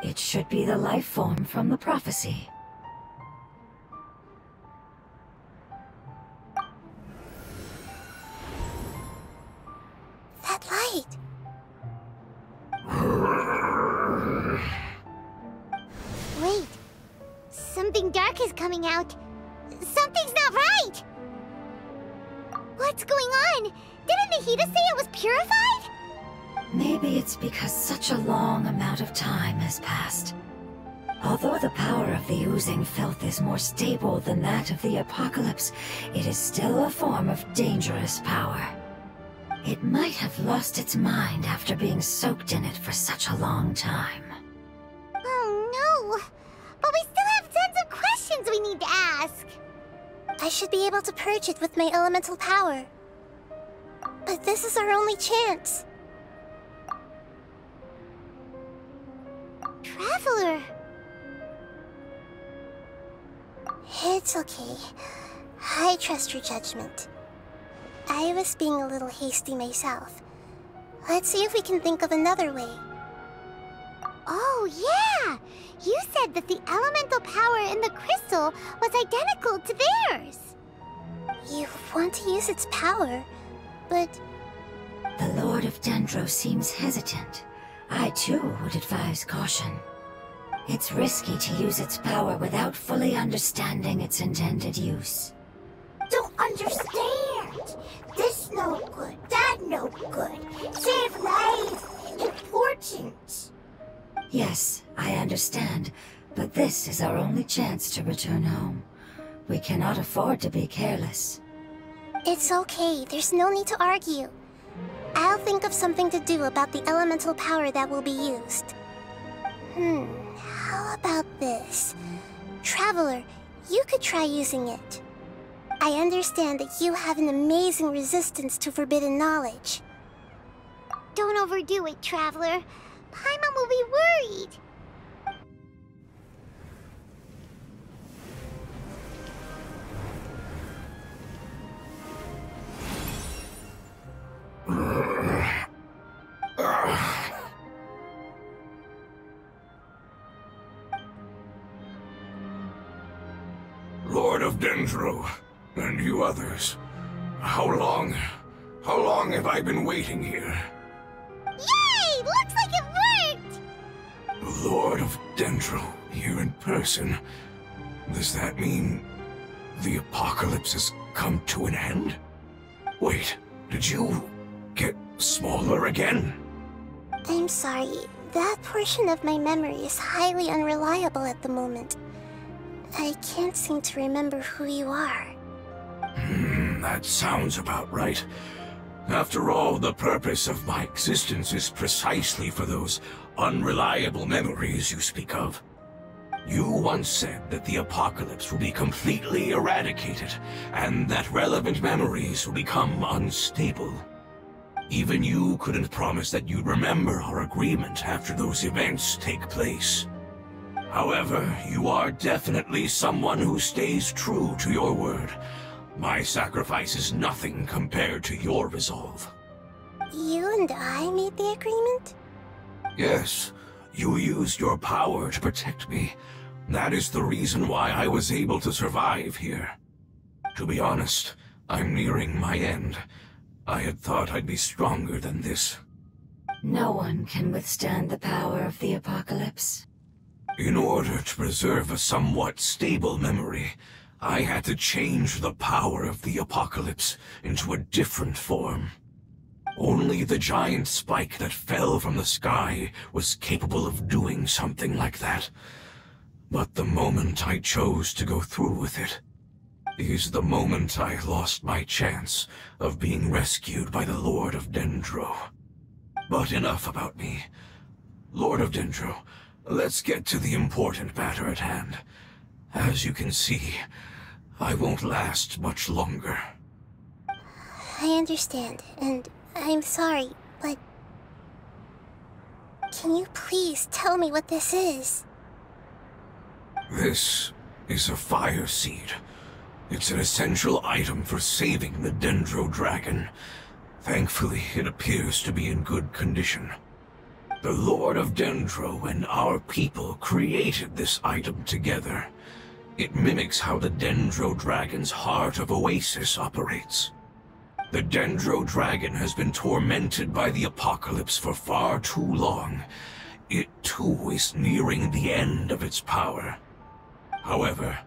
It should be the life form from the prophecy. That light! Wait! Something dark is coming out! Something's not right! What's going on? Didn't Nahida say it was purified? Maybe it's because such a long amount of time has passed. Although the power of the oozing filth is more stable than that of the apocalypse, it is still a form of dangerous power. It might have lost its mind after being soaked in it for such a long time. Oh no! But we still have tons of questions we need to ask! I should be able to purge it with my elemental power. But this is our only chance. Traveler! It's okay. I trust your judgment. I was being a little hasty myself. Let's see if we can think of another way. Oh, yeah! You said that the elemental power in the crystal was identical to theirs! You want to use its power, but... The Lord of Dendro seems hesitant. I too would advise caution. It's risky to use its power without fully understanding its intended use. Don't understand! This no good, that no good. Save lives! Important! Yes, I understand, but this is our only chance to return home. We cannot afford to be careless. It's okay, there's no need to argue. I'll think of something to do about the elemental power that will be used. How about this? Traveler, you could try using it. I understand that you have an amazing resistance to forbidden knowledge. Don't overdo it, Traveler. Paimon will be worried. Lord of Dendro, and you others, how long have I been waiting here? Yay! Looks like it worked! Lord of Dendro, here in person. Does that mean the apocalypse has come to an end? Wait, did you get smaller again? I'm sorry. That portion of my memory is highly unreliable at the moment. I can't seem to remember who you are. That sounds about right. After all, the purpose of my existence is precisely for those unreliable memories you speak of. You once said that the apocalypse will be completely eradicated, and that relevant memories will become unstable. Even you couldn't promise that you'd remember our agreement after those events take place. However, you are definitely someone who stays true to your word. My sacrifice is nothing compared to your resolve. You and I made the agreement? Yes, you used your power to protect me. That is the reason why I was able to survive here. To be honest, I'm nearing my end. I had thought I'd be stronger than this. No one can withstand the power of the apocalypse. In order to preserve a somewhat stable memory, I had to change the power of the apocalypse into a different form. Only the giant spike that fell from the sky was capable of doing something like that. But the moment I chose to go through with it is the moment I lost my chance of being rescued by the Lord of Dendro. But enough about me. Lord of Dendro, let's get to the important matter at hand. As you can see, I won't last much longer. I understand, and I'm sorry, but... Can you please tell me what this is? This is a fire seed. It's an essential item for saving the Dendro dragon. Thankfully, it appears to be in good condition. The Lord of Dendro and our people created this item together. It mimics how the Dendro Dragon's Heart of Oasis operates. The Dendro Dragon has been tormented by the apocalypse for far too long. It too is nearing the end of its power. However,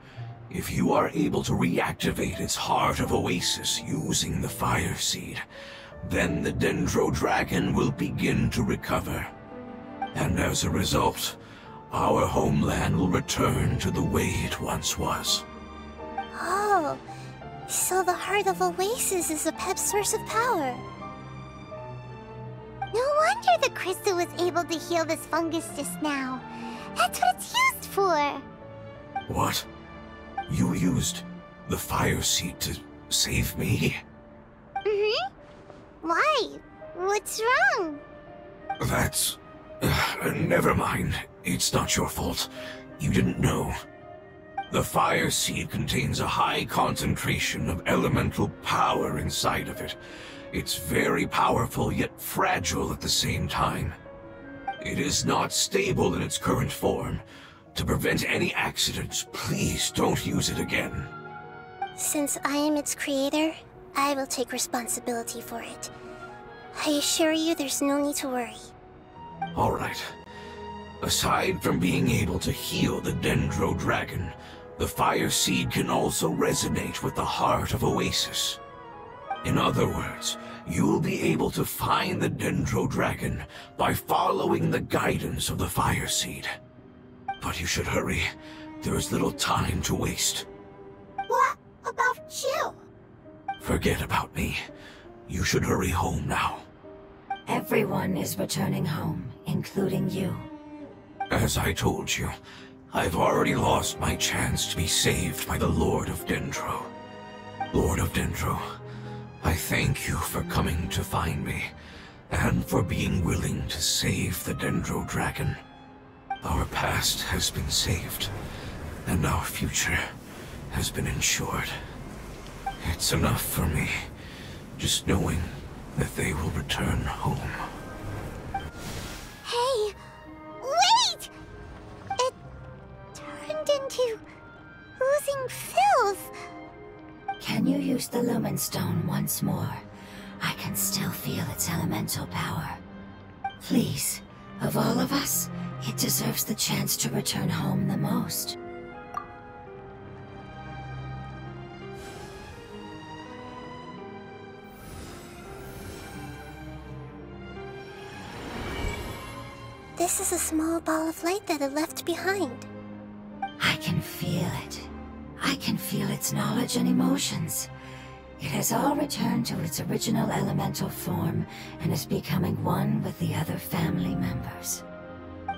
if you are able to reactivate its Heart of Oasis using the Fire Seed, then the Dendro Dragon will begin to recover. And as a result, our homeland will return to the way it once was. Oh, so the Heart of Oasis is a pep source of power. No wonder the crystal was able to heal this fungus just now. That's what it's used for. What? You used the Fire Seed to save me? Mm-hmm. Why? What's wrong? That's... never mind. It's not your fault. You didn't know. The Fire Seed contains a high concentration of elemental power inside of it. It's very powerful, yet fragile at the same time. It is not stable in its current form. To prevent any accidents, please don't use it again. Since I am its creator, I will take responsibility for it. I assure you there's no need to worry. Alright. Aside from being able to heal the Dendro Dragon, the Fire Seed can also resonate with the Heart of Oasis. In other words, you'll be able to find the Dendro Dragon by following the guidance of the Fire Seed. But you should hurry. There is little time to waste. What about you? Forget about me. You should hurry home now. Everyone is returning home, including you. As I told you, I've already lost my chance to be saved by the Lord of Dendro. Lord of Dendro, I thank you for coming to find me, and for being willing to save the Dendro Dragon. Our past has been saved, and our future has been ensured. It's enough for me, just knowing that they will return home. Hey, wait! It turned into oozing filth. Can you use the Lumen Stone once more? I can still feel its elemental power. Please, of all of us, it deserves the chance to return home the most. This is a small ball of light that it left behind. I can feel it. I can feel its knowledge and emotions. It has all returned to its original elemental form and is becoming one with the other family members.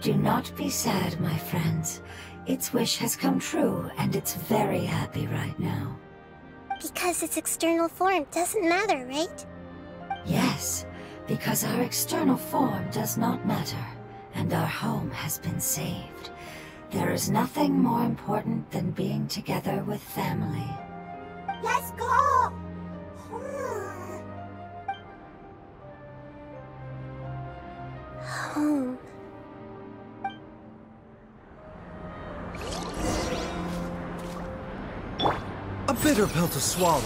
Do not be sad, my friends. Its wish has come true, and it's very happy right now. Because its external form doesn't matter, right? Yes, because our external form does not matter, and our home has been saved. There is nothing more important than being together with family. Let's go! Home. A bitter pill to swallow.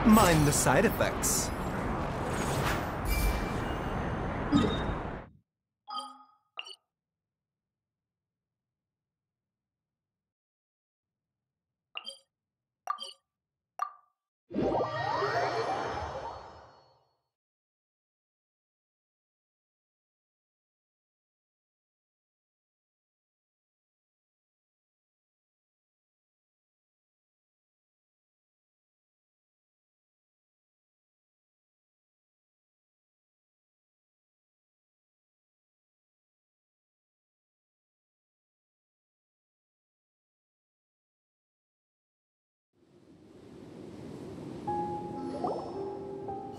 Mind the side effects.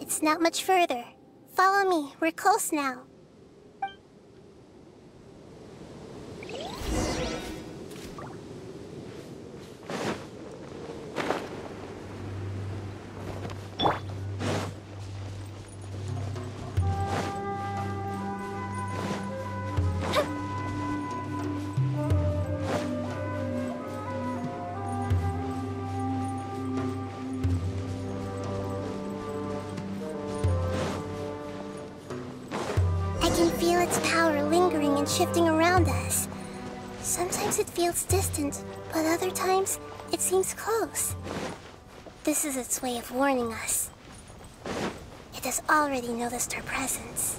It's not much further. Follow me, we're close now. can feel its power lingering and shifting around us. Sometimes it feels distant, but other times it seems close. This is its way of warning us. It has already noticed our presence.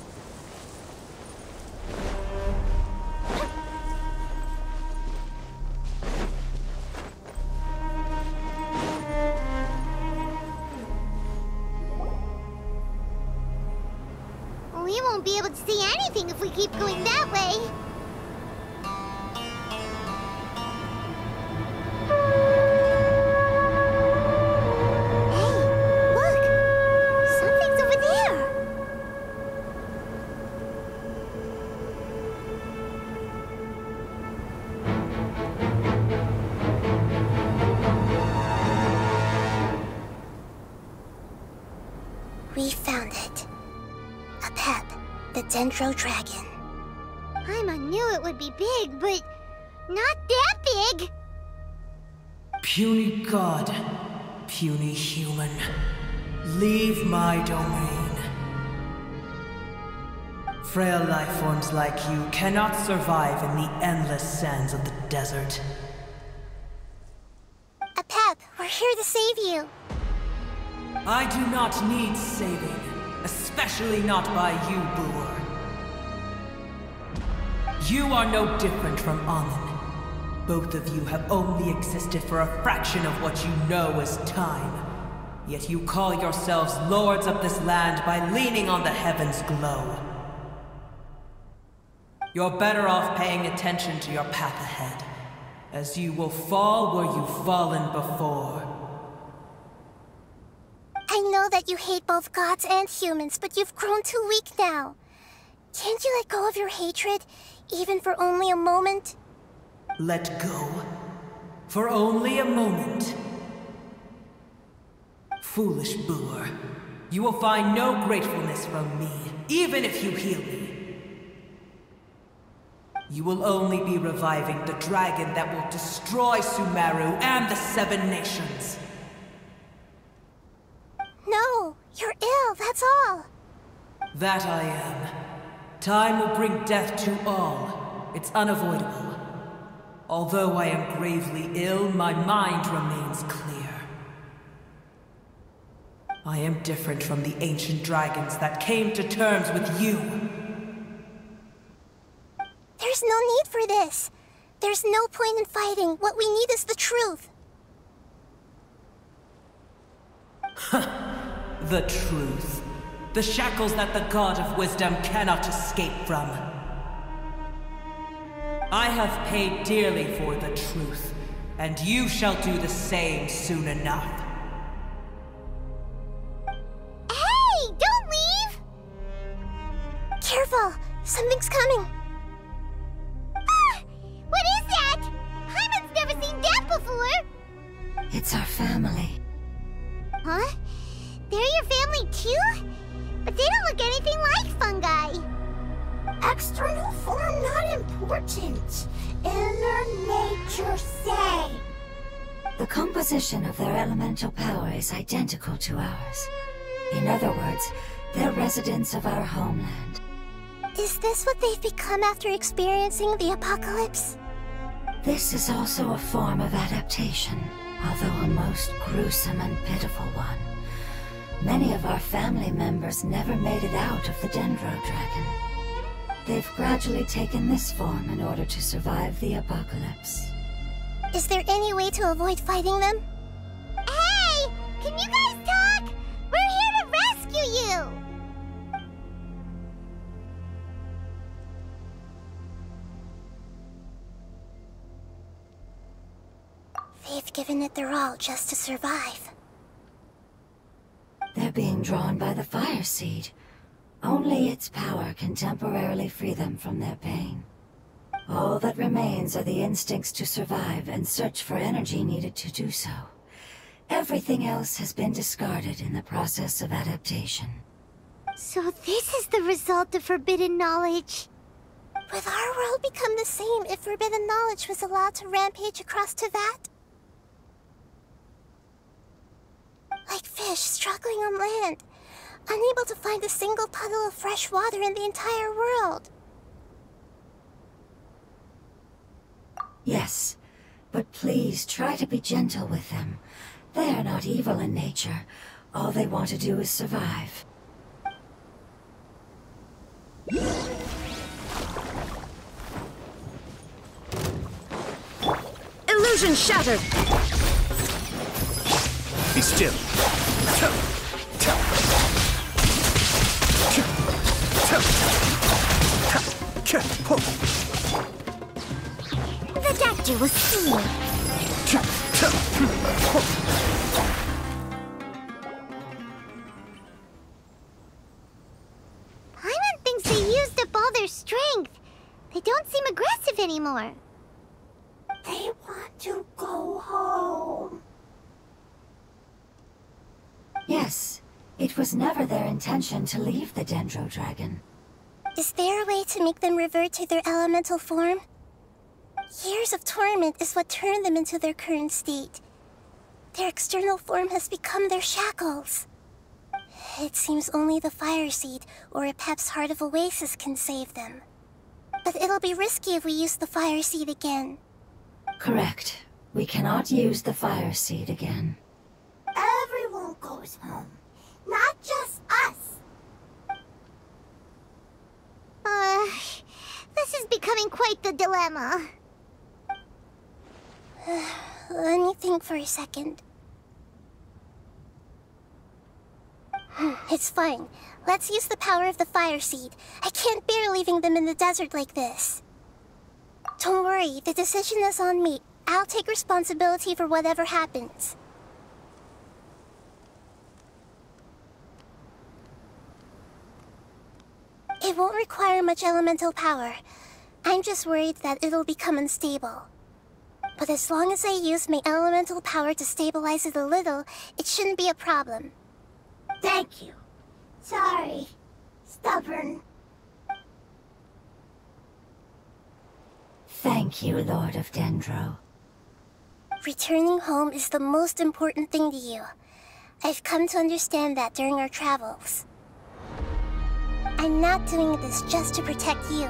We won't be able to see anything if we keep going that way. Hey, look! Something's over there! We found it. A pep, the Dendro dragon. Paimon knew it would be big, but not that big! Puny god, puny human, leave my domain. Frail life forms like you cannot survive in the endless sands of the desert. A pep, we're here to save you. I do not need saving, especially not by you, Boor. You are no different from Amun. Both of you have only existed for a fraction of what you know as time. Yet you call yourselves lords of this land by leaning on the heavens' glow. You're better off paying attention to your path ahead, as you will fall where you've fallen before. I know that you hate both gods and humans, but you've grown too weak now. Can't you let go of your hatred, even for only a moment? Let go? For only a moment? Foolish Boor. You will find no gratefulness from me, even if you heal me. You will only be reviving the dragon that will destroy Sumeru and the Seven Nations. No, you're ill, that's all. That I am. Time will bring death to all. It's unavoidable. Although I am gravely ill, my mind remains clear. I am different from the ancient dragons that came to terms with you. There's no need for this. There's no point in fighting. What we need is the truth. The truth. The shackles that the God of Wisdom cannot escape from. I have paid dearly for the truth, and you shall do the same soon enough. Hey, don't leave! Careful, something's coming. Ah! What is that? Paimon's never seen that before! It's our family. Huh? They're your family too? But they don't look anything like fungi. External form not important. Inner nature say. The composition of their elemental power is identical to ours. In other words, they're residents of our homeland. Is this what they've become after experiencing the apocalypse? This is also a form of adaptation, although a most gruesome and pitiful one. Many of our family members never made it out of the Dendro dragon. They've gradually taken this form in order to survive the apocalypse. Is there any way to avoid fighting them? Hey! Can you guys talk? We're here to rescue you! They've given it their all just to survive. They're being drawn by the fire seed. Only its power can temporarily free them from their pain. All that remains are the instincts to survive and search for energy needed to do so. Everything else has been discarded in the process of adaptation. So this is the result of forbidden knowledge. Would our world become the same if forbidden knowledge was allowed to rampage across Teyvat? Like fish struggling on land, unable to find a single puddle of fresh water in the entire world. Yes, but please try to be gentle with them. They are not evil in nature. All they want to do is survive. Illusion shattered! Be still. The doctor will see you. Paimon thinks they used up all their strength. They don't seem aggressive anymore. They want to go home. Yes, it was never their intention to leave the Dendro Dragon. Is there a way to make them revert to their elemental form? Years of torment is what turned them into their current state. Their external form has become their shackles. It seems only the Fire Seed or Apep's Heart of Oasis can save them. But it'll be risky if we use the Fire Seed again. Correct. We cannot use the Fire Seed again. Everyone goes home, not just us. This is becoming quite the dilemma. Let me think for a second. It's fine. Let's use the power of the Fire Seed. I can't bear leaving them in the desert like this. Don't worry, the decision is on me. I'll take responsibility for whatever happens. It won't require much elemental power. I'm just worried that it'll become unstable. But as long as I use my elemental power to stabilize it a little, it shouldn't be a problem. Thank you. Sorry. Stubborn. Thank you, Lord of Dendro. Returning home is the most important thing to you. I've come to understand that during our travels. I'm not doing this just to protect you,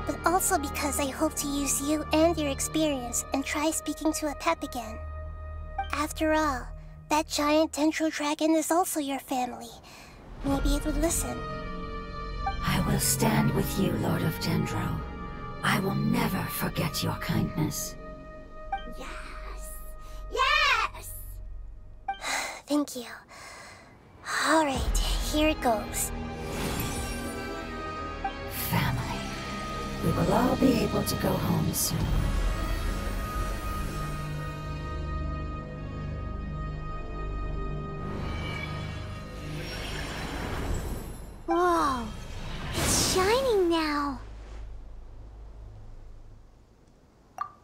but also because I hope to use you and your experience and try speaking to Apep again. After all, that giant Dendro dragon is also your family. Maybe it would listen. I will stand with you, Lord of Dendro. I will never forget your kindness. Yes. Yes! Thank you. Alright, here it goes. Family. We will all be able to go home soon. Whoa. It's shining now.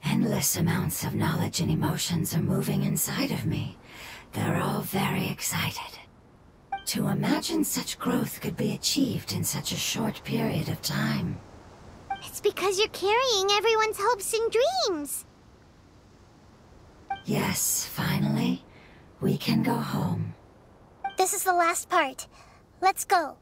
Endless amounts of knowledge and emotions are moving inside of me. They're all very excited. To imagine such growth could be achieved in such a short period of time. It's because you're carrying everyone's hopes and dreams. Yes, finally, we can go home. This is the last part. Let's go.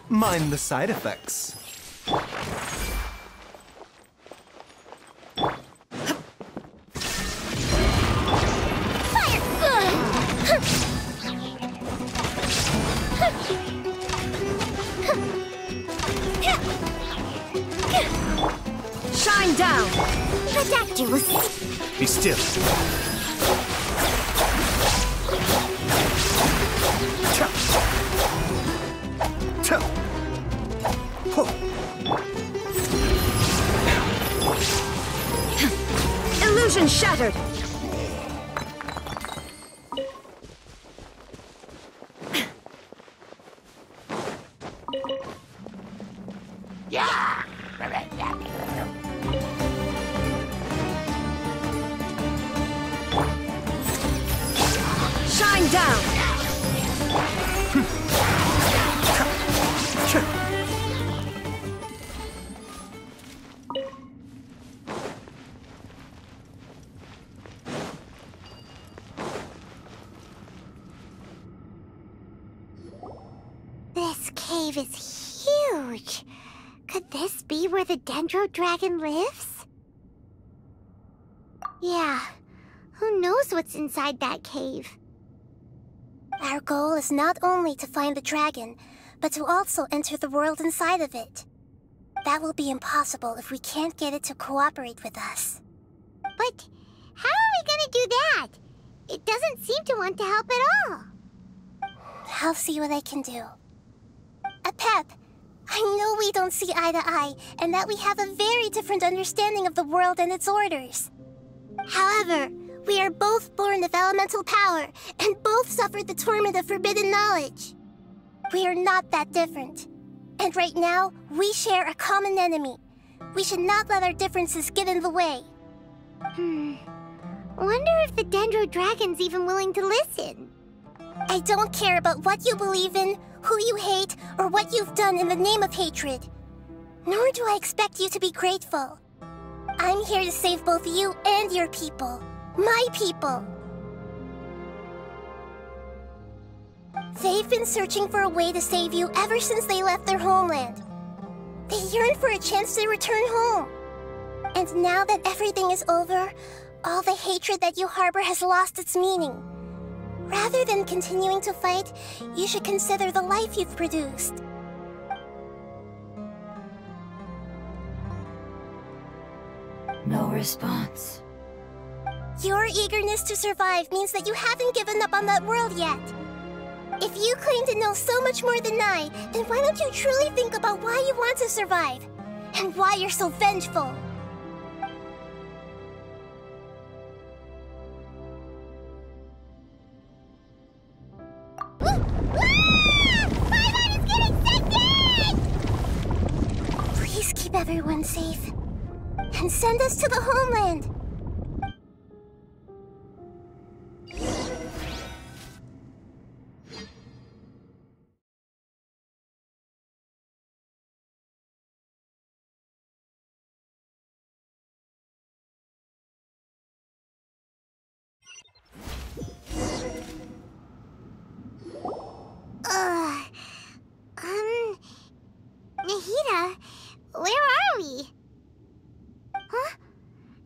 Mind the side effects. Shine down! Ridiculous. Be still. Illusion shattered! Shine down! This cave is huge. Could this be where the Dendro dragon lives? Yeah, who knows what's inside that cave? Our goal is not only to find the dragon, but to also enter the world inside of it. That will be impossible if we can't get it to cooperate with us. But how are we gonna do that? It doesn't seem to want to help at all. I'll see what I can do. Pep, I know we don't see eye to eye, and that we have a very different understanding of the world and its orders. However, we are both born of elemental power, and both suffered the torment of forbidden knowledge. We are not that different. And right now, we share a common enemy. We should not let our differences get in the way. Wonder if the Dendro dragon's even willing to listen. I don't care about what you believe in, who you hate, or what you've done in the name of hatred. Nor do I expect you to be grateful. I'm here to save both you and your people. My people. They've been searching for a way to save you ever since they left their homeland. They yearn for a chance to return home. And now that everything is over, all the hatred that you harbor has lost its meaning. Rather than continuing to fight, you should consider the life you've produced. No response. Your eagerness to survive means that you haven't given up on that world yet. If you claim to know so much more than I, then why don't you truly think about why you want to survive? And why you're so vengeful? Please keep everyone safe. And send us to the homeland. Nahida, where are we? Huh?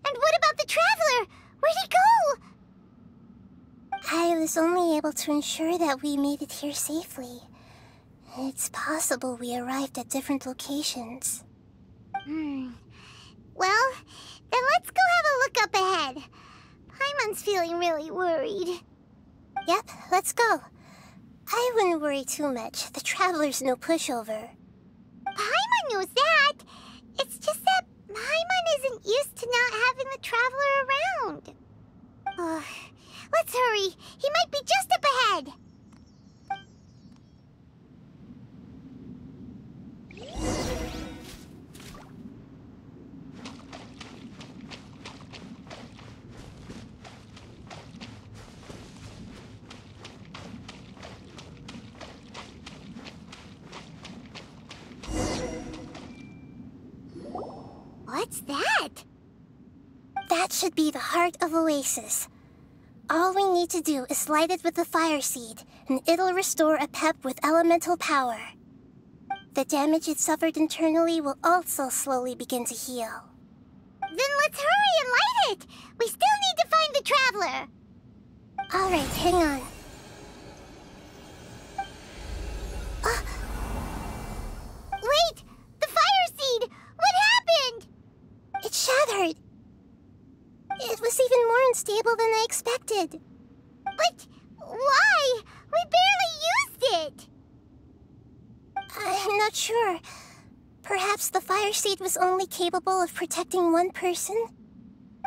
And what about the Traveler? Where'd he go? I was only able to ensure that we made it here safely. It's possible we arrived at different locations. Well, then let's go have a look up ahead. Paimon's feeling really worried. Yep, let's go. I wouldn't worry too much. The Traveler's no pushover. Paimon knows that. It's just that Paimon isn't used to not having the Traveler around. Let's hurry. He might be just up ahead. What's that? That should be the heart of Oasis. All we need to do is light it with the fire seed, and it'll restore a pep with elemental power. The damage it suffered internally will also slowly begin to heal. Then let's hurry and light it! We still need to find the Traveler! Alright, hang on. Wait! The fire seed! What happened? It shattered! It was even more unstable than I expected. But why? We barely used it! I'm not sure. Perhaps the fire seed was only capable of protecting one person?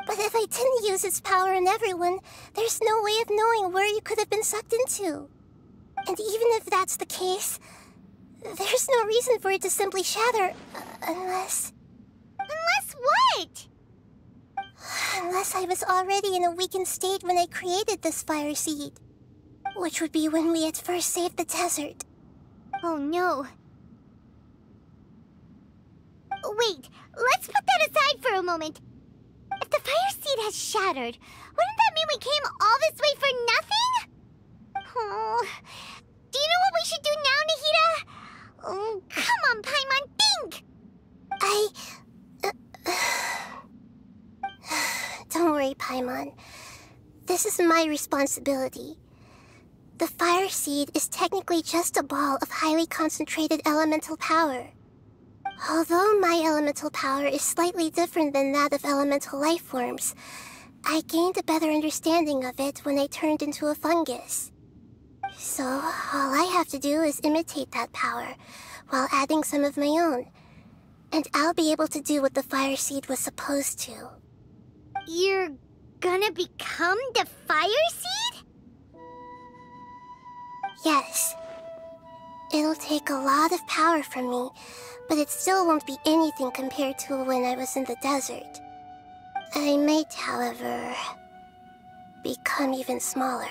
But if I didn't use its power on everyone, there's no way of knowing where you could have been sucked into. And even if that's the case, there's no reason for it to simply shatter, unless... Unless what? Unless I was already in a weakened state when I created this fire seed. Which would be when we had first saved the desert. Oh no. Wait, let's put that aside for a moment. If the fire seed has shattered, wouldn't that mean we came all this way for nothing? Oh, do you know what we should do now, Nahida? Oh, come on, Paimon, think! Don't worry, Paimon. This is my responsibility. The fire seed is technically just a ball of highly concentrated elemental power. Although my elemental power is slightly different than that of elemental life forms, I gained a better understanding of it when I turned into a fungus. So, all I have to do is imitate that power, while adding some of my own. And I'll be able to do what the fire seed was supposed to. You're gonna become the fire seed? Yes. It'll take a lot of power from me, but it still won't be anything compared to when I was in the desert. I might, however, become even smaller.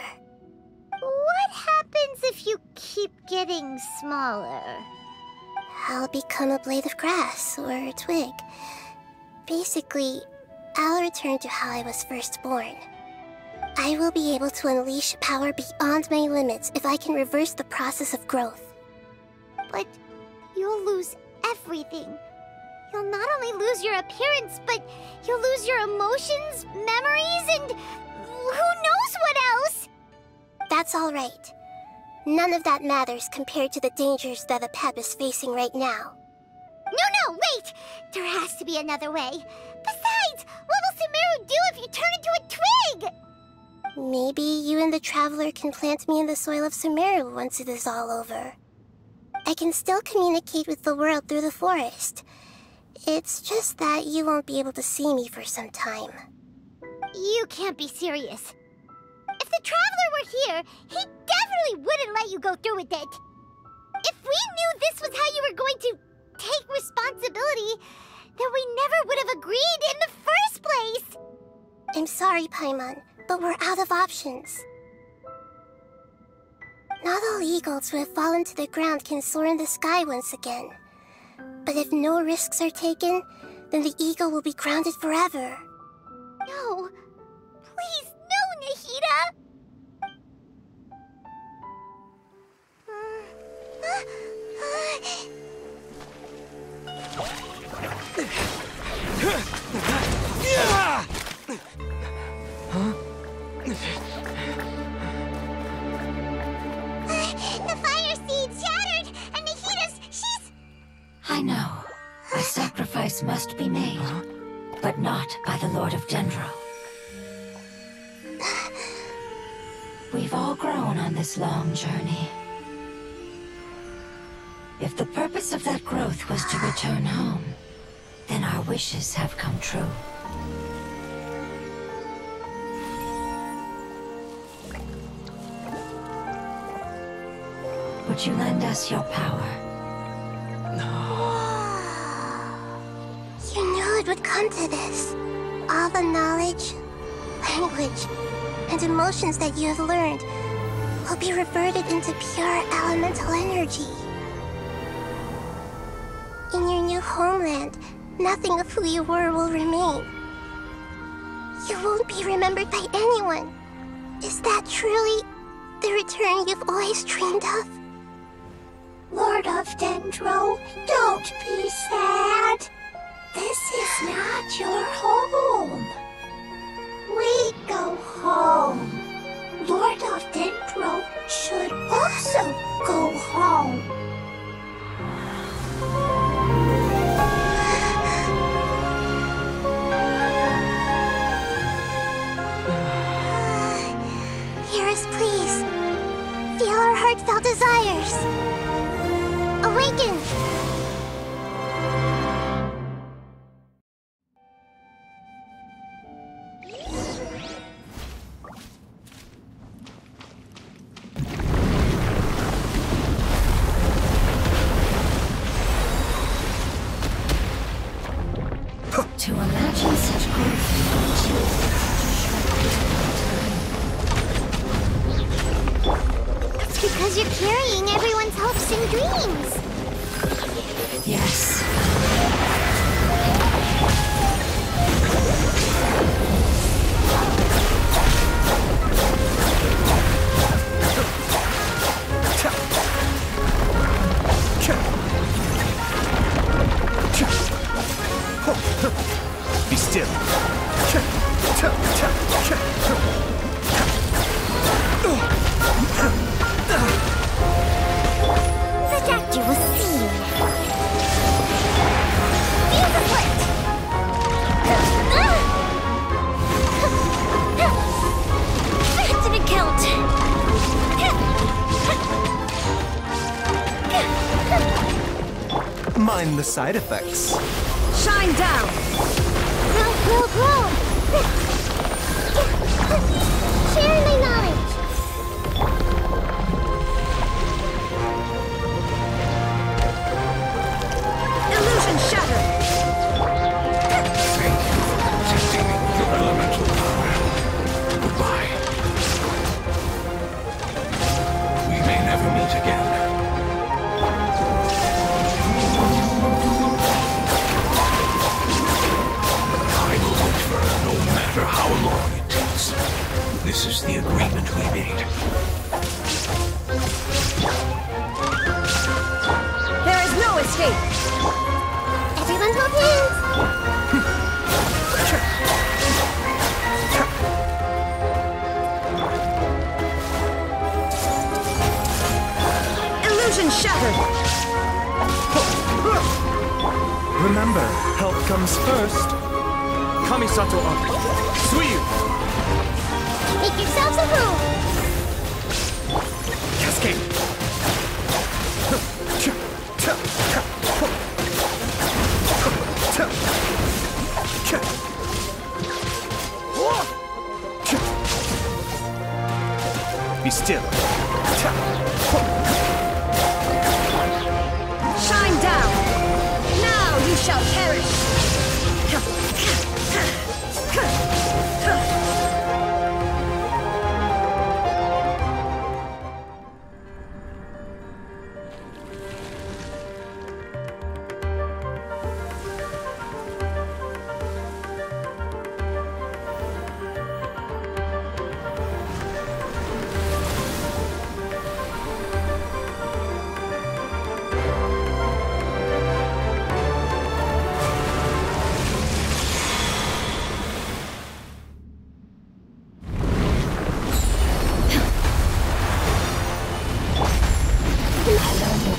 What happens if you keep getting smaller? I'll become a blade of grass or a twig. Basically, I'll return to how I was first born. I will be able to unleash power beyond my limits if I can reverse the process of growth. But you'll lose everything. You'll not only lose your appearance, but you'll lose your emotions, memories, and who knows what else? That's all right. None of that matters compared to the dangers that the Pep is facing right now. No, wait! There has to be another way. Besides, what will Sumeru do if you turn into a twig? Maybe you and the Traveler can plant me in the soil of Sumeru once it is all over. I can still communicate with the world through the forest. It's just that you won't be able to see me for some time. You can't be serious. If the Traveler were here, he definitely wouldn't let you go through with it. If we knew this was how you were going to take responsibility, then we never would have agreed in the first place! I'm sorry, Paimon, but we're out of options. Not all eagles who have fallen to the ground can soar in the sky once again. But if no risks are taken, then the eagle will be grounded forever. No. Please, no, Nahida! The fire seed shattered, and she's... I know. A sacrifice must be made, but not by the Lord of Dendro. We've all grown on this long journey. If the purpose of that growth was to return home, then our wishes have come true. Would you lend us your power? You knew it would come to this. All the knowledge, language, and emotions that you have learned will be reverted into pure elemental energy. In your new homeland, nothing of who you were will remain. You won't be remembered by anyone. Is that truly the return you've always dreamed of? Lord of Dendro, don't be sad. This is not your home. We go home. Lord of Dendro should also go home. Hear us, please. Feel our heartfelt desires. Awaken! To imagine such growth It's because you're carrying everyone's hopes and dreams. yes. Be still. The doctor will see. Feel the foot. That's an account. Mind the side effects. Shine down. Grow. Share my knowledge. Illusion shattered. Thank you for protecting your elemental power. Goodbye. We may never meet again. I will wait for her no matter how long it takes. This is the agreement we made. There is no escape. Everyone hold hands. Illusion shattered. Remember, health comes first. Kamisato up. Suiyu! Make yourselves a room. Cascade! Be still. Shine down. Now you shall perish.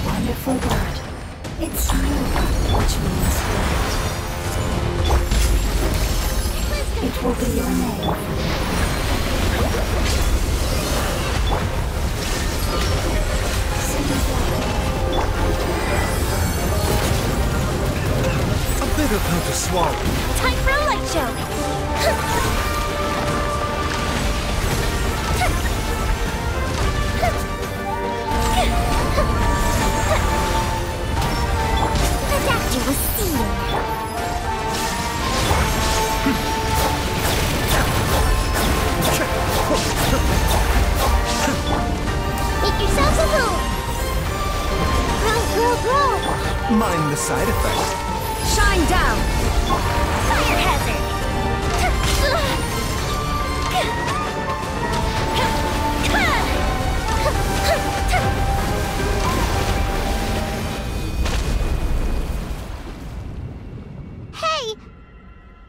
wonderful word. It's Nahida, which means light. It will be your name. bit of how to swallow. Time for a light show. Adapt to a scene. Make yourselves a move. Grow. Mind the side effect. Shine down. Fire hazard. Hey,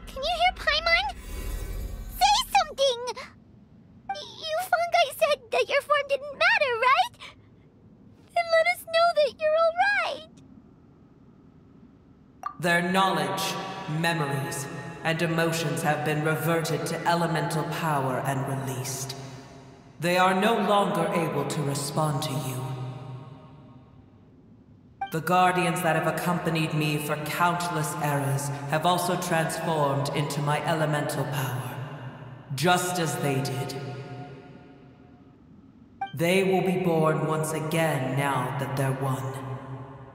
can you hear Paimon? Say something. You fungi said that your form didn't matter, right? Then let us know that you're all right. Their knowledge, memories, and emotions have been reverted to elemental power and released. They are no longer able to respond to you. The guardians that have accompanied me for countless eras have also transformed into my elemental power, just as they did. They will be born once again now that they're one.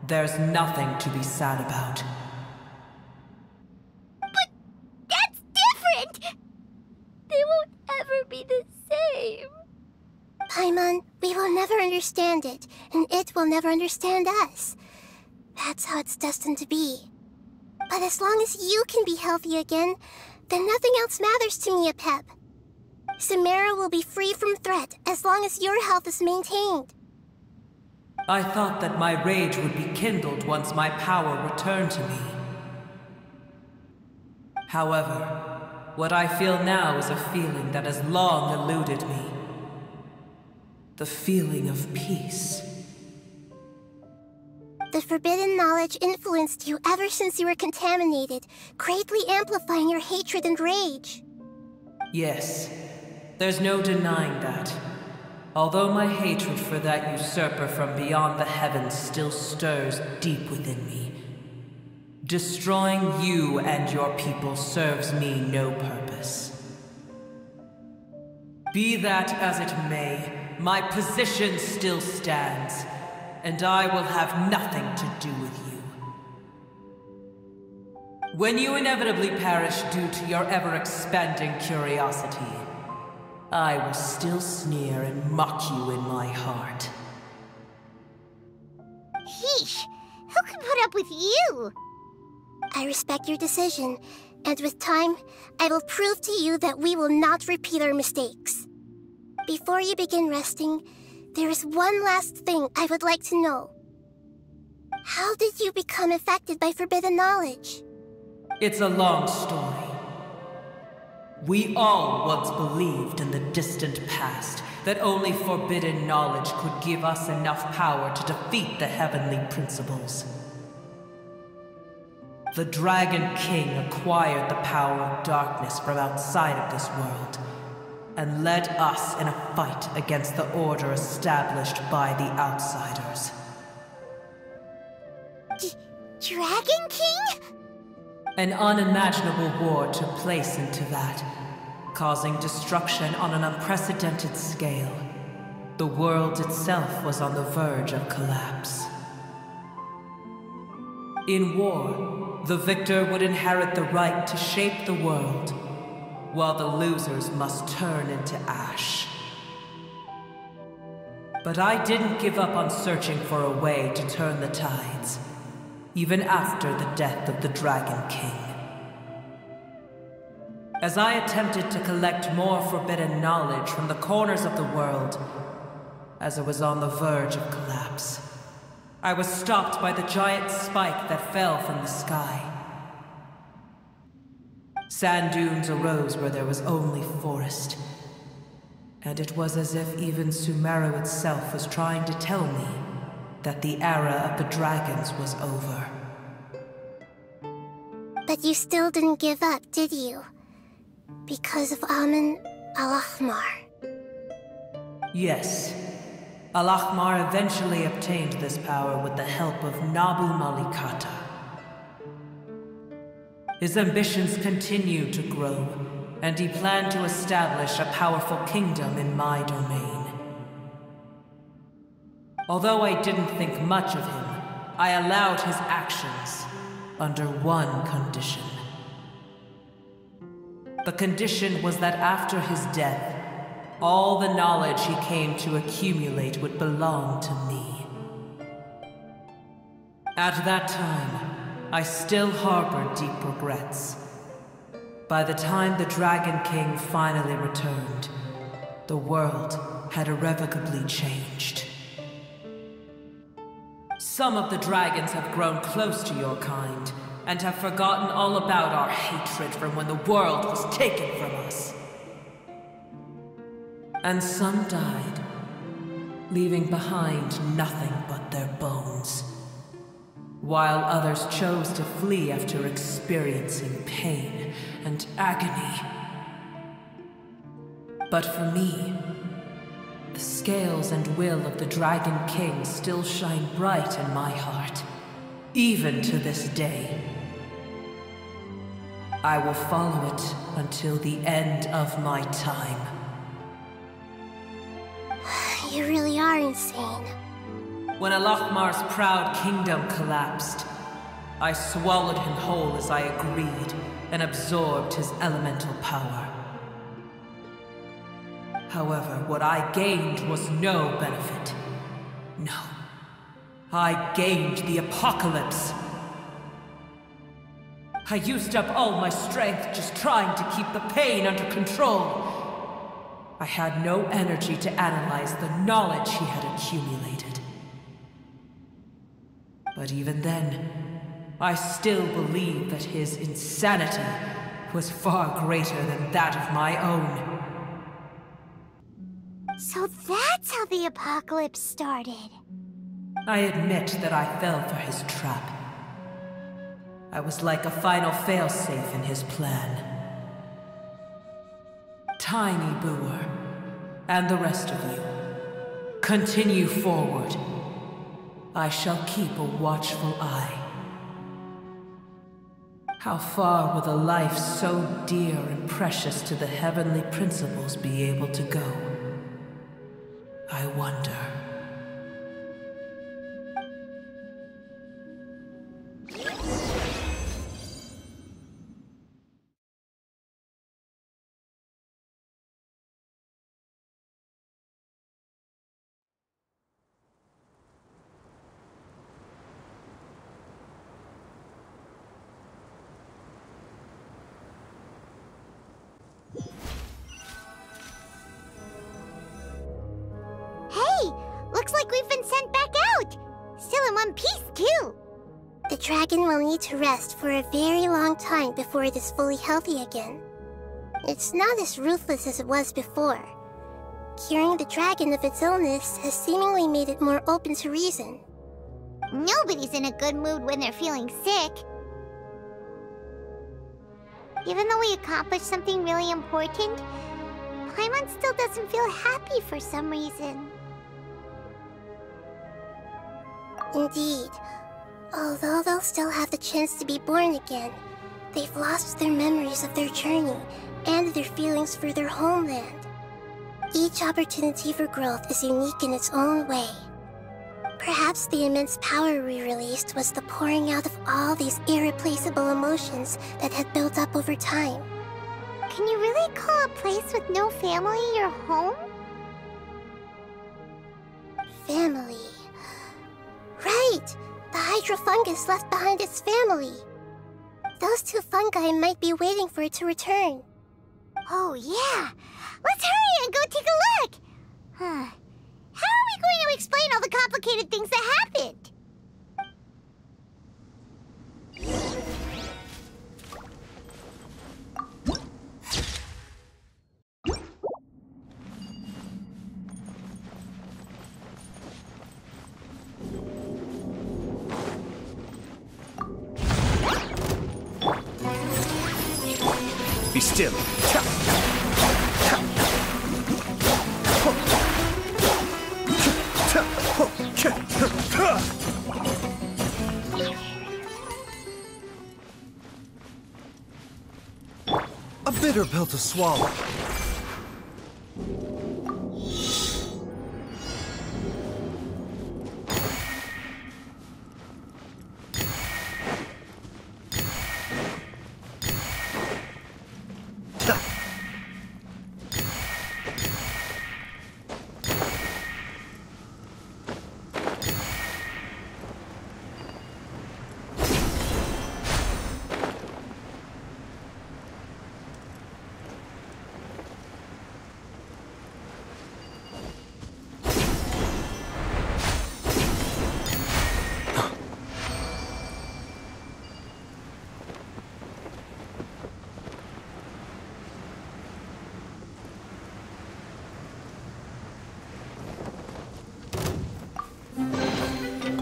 There's nothing to be sad about. But that's different! They won't ever be the same. Paimon, we will never understand it, and it will never understand us. That's how it's destined to be. But as long as you can be healthy again, then nothing else matters to me, Apep. Samara will be free from threat as long as your health is maintained. I thought that my rage would be kindled once my power returned to me. However, what I feel now is a feeling that has long eluded me. The feeling of peace. The forbidden knowledge influenced you ever since you were contaminated, greatly amplifying your hatred and rage. Yes, there's no denying that. Although my hatred for that usurper from beyond the heavens still stirs deep within me, destroying you and your people serves me no purpose. Be that as it may, my position still stands, and I will have nothing to do with you. When you inevitably perish due to your ever-expanding curiosity, I will still sneer and mock you in my heart. Heesh, who can put up with you? I respect your decision, and with time, I will prove to you that we will not repeat our mistakes. Before you begin resting, there is one last thing I would like to know. How did you become affected by forbidden knowledge? It's a long story. We all once believed in the distant past that only forbidden knowledge could give us enough power to defeat the heavenly principles. The Dragon King acquired the power of darkness from outside of this world, and led us in a fight against the order established by the outsiders. Dragon King? An unimaginable war took place into that, causing destruction on an unprecedented scale. The world itself was on the verge of collapse. In war, the victor would inherit the right to shape the world, while the losers must turn into ash. But I didn't give up on searching for a way to turn the tides, even after the death of the Dragon King. As I attempted to collect more forbidden knowledge from the corners of the world, as it was on the verge of collapse, I was stopped by the giant spike that fell from the sky. Sand dunes arose where there was only forest, and it was as if even Sumeru itself was trying to tell me that the era of the dragons was over. But you still didn't give up, did you? Because of Amun Al-Ahmar. Yes. Al-Ahmar eventually obtained this power with the help of Nabu Malikata. His ambitions continued to grow, and he planned to establish a powerful kingdom in my domain. Although I didn't think much of him, I allowed his actions under one condition. The condition was that after his death, all the knowledge he came to accumulate would belong to me. At that time, I still harbored deep regrets. By the time the Dragon King finally returned, the world had irrevocably changed. Some of the dragons have grown close to your kind, and have forgotten all about our hatred from when the world was taken from us. And some died, leaving behind nothing but their bones, while others chose to flee after experiencing pain and agony. But for me, the scales and will of the Dragon King still shine bright in my heart, even to this day. I will follow it until the end of my time. You really are insane. When Alachmar's proud kingdom collapsed, I swallowed him whole as I agreed, and absorbed his elemental power. However, what I gained was no benefit. No. I gained the apocalypse. I used up all my strength just trying to keep the pain under control. I had no energy to analyze the knowledge he had accumulated. But even then, I still believed that his insanity was far greater than that of my own. So that's how the apocalypse started. I admit that I fell for his trap. I was like a final failsafe in his plan. Tiny Booer, and the rest of you, continue forward. I shall keep a watchful eye. How far will a life so dear and precious to the heavenly principles be able to go? I wonder. Looks like we've been sent back out! Still in one piece, too! The dragon will need to rest for a very long time before it is fully healthy again. It's not as ruthless as it was before. Curing the dragon of its illness has seemingly made it more open to reason. Nobody's in a good mood when they're feeling sick. Even though we accomplished something really important, Paimon still doesn't feel happy for some reason. Indeed. Although they'll still have the chance to be born again, they've lost their memories of their journey and their feelings for their homeland. Each opportunity for growth is unique in its own way. Perhaps the immense power we released was the pouring out of all these irreplaceable emotions that had built up over time. Can you really call a place with no family your home? Family. Right! The Hydra fungus left behind its family. Those two fungi might be waiting for it to return. Oh, yeah! Let's hurry and go take a look! How are we going to explain all the complicated things that happened? Be still. A bitter pill to swallow.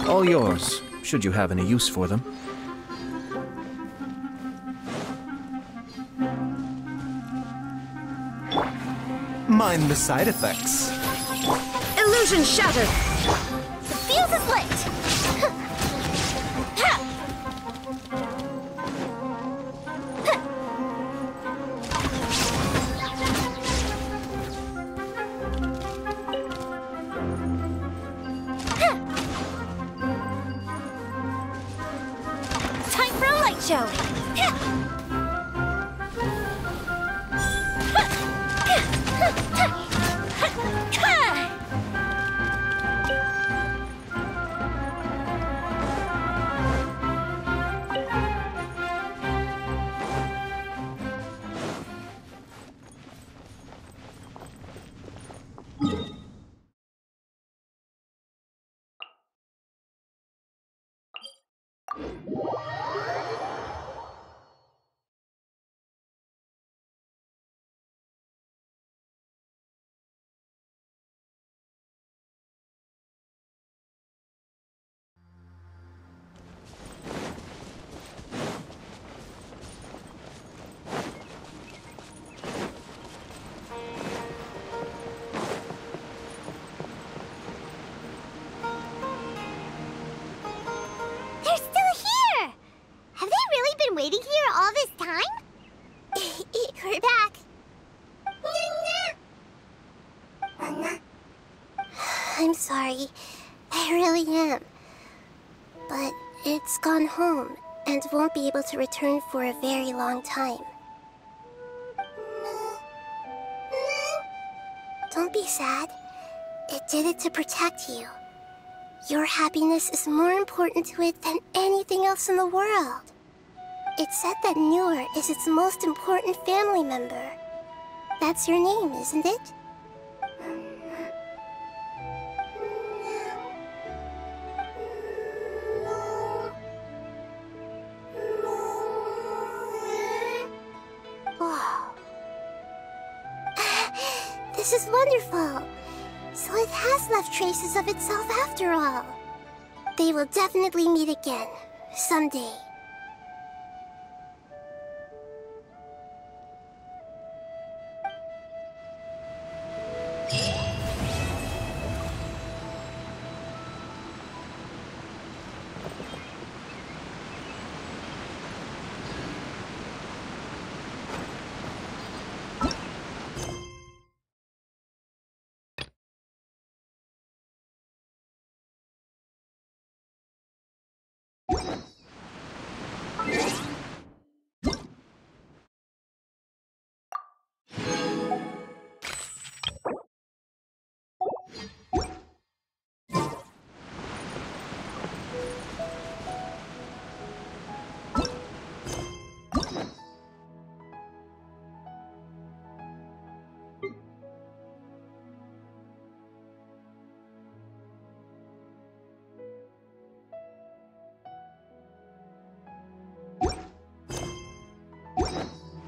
All yours, should you have any use for them. Mind the side effects. Illusion shattered! The fuse is lit! Time for a light show! Waiting here all this time? We're back. I'm sorry. I really am. But it's gone home and won't be able to return for a very long time. Don't be sad. It did it to protect you. Your happiness is more important to it than anything else in the world. It's said that Newer is its most important family member. That's your name, isn't it? Wow. This is wonderful. So it has left traces of itself after all. They will definitely meet again, someday.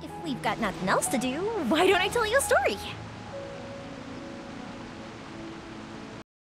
If we've got nothing else to do, why don't I tell you a story?